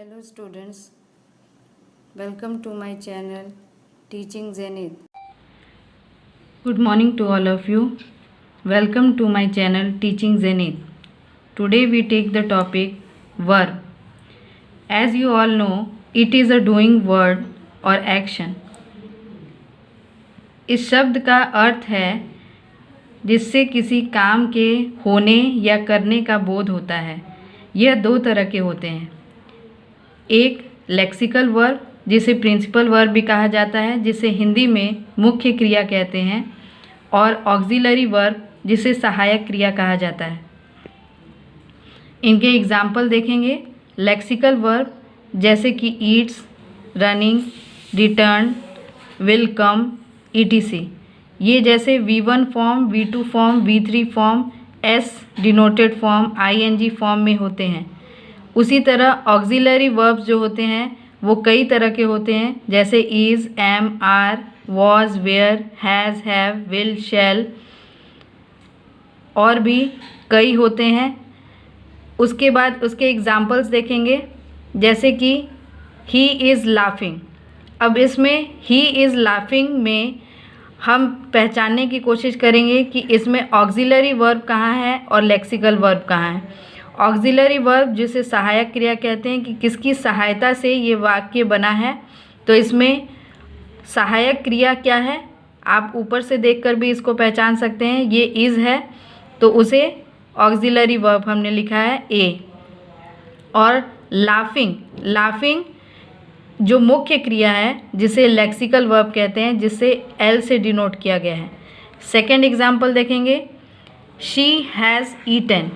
Hello students, welcome to my channel Teaching Zenith. Good morning to all of you. Welcome to my channel Teaching Zenith. Today we take the topic verb. As you all know, it is a doing word or action. इस शब्द का अर्थ है जिससे किसी काम के होने या करने का बोध होता है। यह दो तरह के होते हैं, एक लेक्सिकल वर्ब जिसे प्रिंसिपल वर्ब भी कहा जाता है, जिसे हिंदी में मुख्य क्रिया कहते हैं, और ऑक्सिलरी वर्ब जिसे सहायक क्रिया कहा जाता है। इनके एग्जाम्पल देखेंगे। लेक्सिकल वर्ब जैसे कि Yeats, running, return, will come, etc. ये जैसे V1 form, V2 form, V3 form, S denoted form, ING form में होते हैं। उसी तरह ऑक्सिलरी वर्ब्स जो होते हैं वो कई तरह के होते हैं, जैसे is, am, are, was, were, has, have, will, shall, और भी कई होते हैं। उसके बाद उसके एग्जाम्पल्स देखेंगे, जैसे कि ही इज़ लाफिंग। अब इसमें ही इज़ लाफिंग में हम पहचानने की कोशिश करेंगे कि इसमें ऑक्सिलरी वर्ब कहाँ है और लेक्सिकल वर्ब कहाँ है। ऑक्सिलरी वर्ब जिसे सहायक क्रिया कहते हैं कि किसकी सहायता से ये वाक्य बना है, तो इसमें सहायक क्रिया क्या है आप ऊपर से देखकर भी इसको पहचान सकते हैं। ये इज़ है तो उसे ऑक्सिलरी वर्ब हमने लिखा है ए। और लाफिंग, लाफिंग जो मुख्य क्रिया है जिसे लेक्सिकल वर्ब कहते हैं, जिसे एल से डिनोट किया गया है। सेकेंड एग्जाम्पल देखेंगे, she has eaten.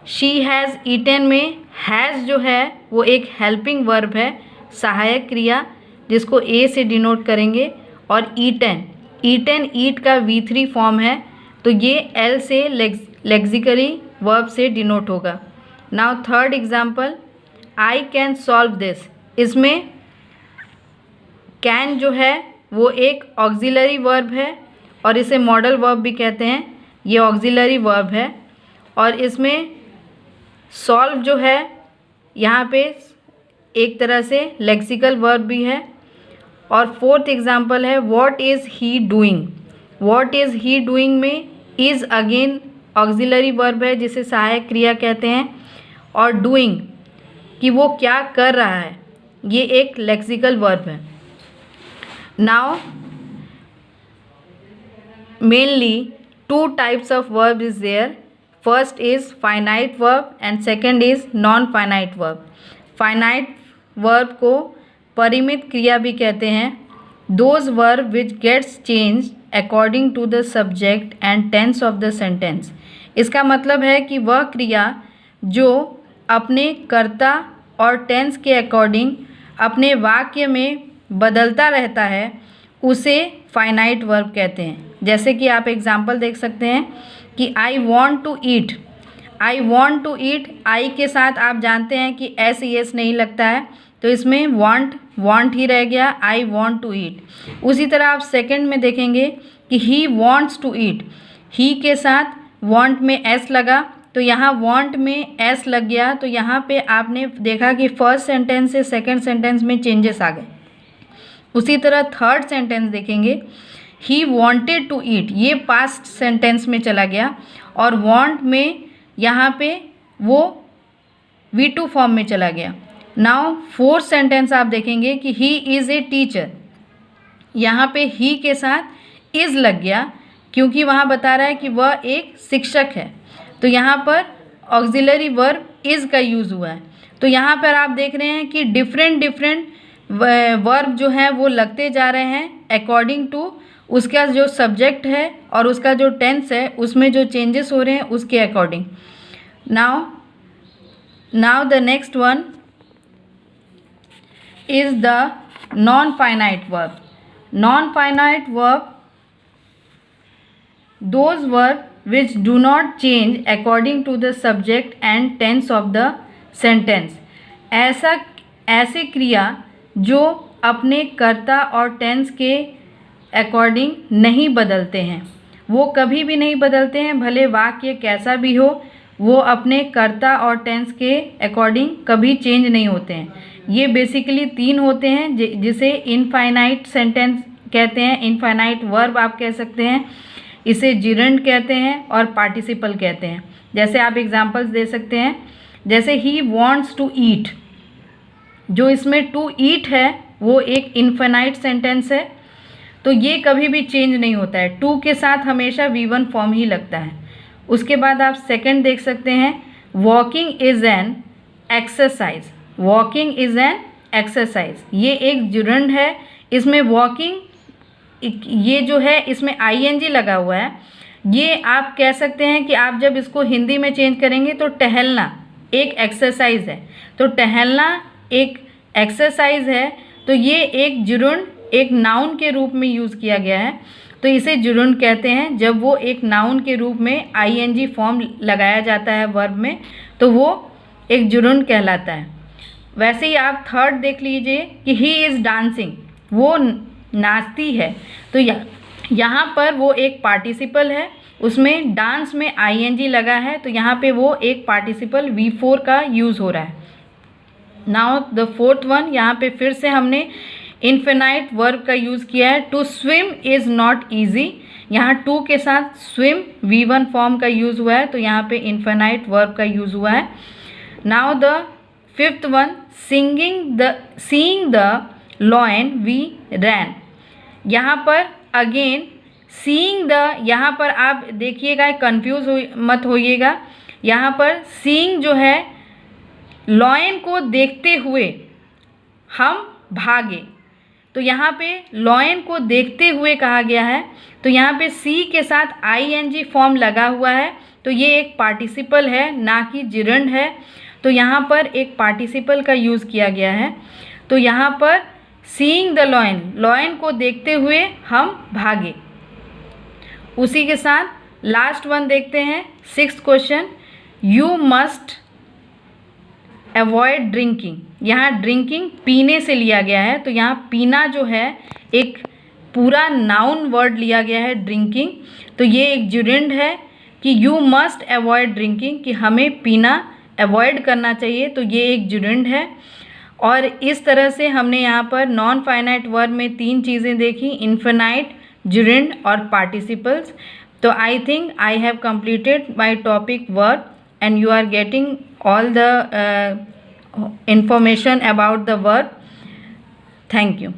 She has eaten में हैज़ जो है वो एक हेल्पिंग वर्ब है, सहायक क्रिया, जिसको ए से डिनोट करेंगे, और ईटन, ईटन ईट का V3 फॉर्म है, तो ये एल से लेक्सिकली वर्ब से डिनोट होगा। Now third example, I can solve this. इसमें कैन जो है वो एक ऑक्सिलरी वर्ब है और इसे मॉडल वर्ब भी कहते हैं। ये ऑक्सिलरी वर्ब है और इसमें सॉल्व जो है यहाँ पे एक तरह से लेक्सिकल वर्ब भी है। और फोर्थ एग्जांपल है, what is he doing. What is he doing में इज़ अगेन ऑक्सिलरी वर्ब है जिसे सहायक क्रिया कहते हैं, और डूइंग कि वो क्या कर रहा है, ये एक लेक्सिकल वर्ब है। Now mainly two types of verb is there. First is finite verb and second is non-finite verb. Finite verb को परिमित क्रिया भी कहते हैं। Those verb which gets changed according to the subject and tense of the sentence. इसका मतलब है कि वह क्रिया जो अपने कर्ता और टेंस के अकॉर्डिंग अपने वाक्य में बदलता रहता है, उसे फाइनाइट वर्ब कहते हैं। जैसे कि आप एग्जाम्पल देख सकते हैं कि I want to eat. I want to eat, I के साथ आप जानते हैं कि एस एस नहीं लगता है, तो इसमें वॉन्ट ही रह गया, आई वॉन्ट टू ईट। उसी तरह आप सेकंड में देखेंगे कि ही वॉन्ट्स टू ईट। ही के साथ वॉन्ट में एस लगा, तो यहाँ वॉन्ट में एस लग गया, तो यहाँ पे आपने देखा कि फर्स्ट सेंटेंस से सेकंड सेंटेंस में चेंजेस आ गए। उसी तरह थर्ड सेंटेंस देखेंगे, ही वॉन्टेड टू ईट, ये पास्ट सेंटेंस में चला गया, और वॉन्ट में यहाँ पे वो V2 फॉर्म में चला गया। नाउ फोर्थ सेंटेंस आप देखेंगे कि ही इज़ ए टीचर। यहाँ पे ही के साथ इज़ लग गया क्योंकि वहाँ बता रहा है कि वह एक शिक्षक है, तो यहाँ पर ऑक्सिलरी वर्ब इज़ का यूज़ हुआ है। तो यहाँ पर आप देख रहे हैं कि डिफरेंट वर्ब जो है वो लगते जा रहे हैं अकॉर्डिंग टू उसका जो सब्जेक्ट है और उसका जो टेंस है, उसमें जो चेंजेस हो रहे हैं उसके according. Now the next one is the non finite verb. Non finite verb those verb which do not change according to the subject and tense of the sentence. ऐसे क्रिया जो अपने कर्ता और टेंस के अकॉर्डिंग नहीं बदलते हैं, वो कभी भी नहीं बदलते हैं, भले वाक्य कैसा भी हो, वो अपने कर्ता और टेंस के अकॉर्डिंग कभी चेंज नहीं होते हैं। ये बेसिकली 3 होते हैं जिसे इनफाइनाइट सेंटेंस कहते हैं, इनफाइनाइट वर्ब आप कह सकते हैं, इसे जिरंड कहते हैं और पार्टिसिपल कहते हैं। जैसे आप एग्जांपल्स दे सकते हैं, जैसे ही वॉन्ट्स टू ईट, जो इसमें टू ईट है वो एक इनफाइनाइट सेंटेंस है, तो ये कभी भी चेंज नहीं होता है, टू के साथ हमेशा V1 फॉर्म ही लगता है। उसके बाद आप सेकंड देख सकते हैं, walking is an exercise, walking is an exercise, ये एक जुरंड है। इसमें वॉकिंग ये जो है इसमें ING लगा हुआ है। ये आप कह सकते हैं कि आप जब इसको हिंदी में चेंज करेंगे तो टहलना एक एक्सरसाइज है, तो टहलना एक एक्सरसाइज है, तो ये एक जुरुंड एक नाउन के रूप में यूज़ किया गया है, तो इसे जुरुंड कहते हैं। जब वो एक नाउन के रूप में ING फॉर्म लगाया जाता है वर्ब में, तो वो एक जुरुंड कहलाता है। वैसे ही आप थर्ड देख लीजिए कि ही इज़ डांसिंग, वो नाचती है, तो यहाँ पर वो एक पार्टिसिपल है, उसमें डांस में ING लगा है, तो यहाँ पे वो एक पार्टिसिपल V4 का यूज़ हो रहा है। नाउ द फोर्थ वन, यहाँ पे फिर से हमने इनफिनाइट वर्ब का यूज़ किया है। To swim is not easy, यहाँ टू के साथ स्विम V1 फॉर्म का यूज़ हुआ है, तो यहाँ पे इनफिनाइट वर्ब का यूज़ हुआ है। Now the fifth one, seeing the lion we ran, यहाँ पर अगेन सीइंग द, यहाँ पर आप देखिएगा कंफ्यूज मत होइएगा, यहाँ पर सीइंग जो है लॉयन को देखते हुए हम भागे, तो यहाँ पे लॉयन को देखते हुए कहा गया है, तो यहाँ पे सी के साथ ING फॉर्म लगा हुआ है, तो ये एक पार्टिसिपल है ना कि जिरंड है, तो यहाँ पर एक पार्टिसिपल का यूज़ किया गया है। तो यहाँ पर सीइंग द लॉयन, लॉयन को देखते हुए हम भागे। उसी के साथ लास्ट वन देखते हैं, sixth question, you must avoid drinking, यहाँ ड्रिंकिंग पीने से लिया गया है, तो यहाँ पीना जो है एक पूरा नाउन वर्ड लिया गया है ड्रिंकिंग, तो ये एक जुरिंड है कि यू मस्ट अवॉइड ड्रिंकिंग, कि हमें पीना अवॉइड करना चाहिए, तो ये एक जुरिंड है। और इस तरह से हमने यहाँ पर नॉन फाइनाइट वर्ब में 3 चीज़ें देखी, इनफिनाइट, जुरिंड और पार्टिसिपल्स। तो I think I have completed my topic verb and you are getting all the information about the verb. Thank you.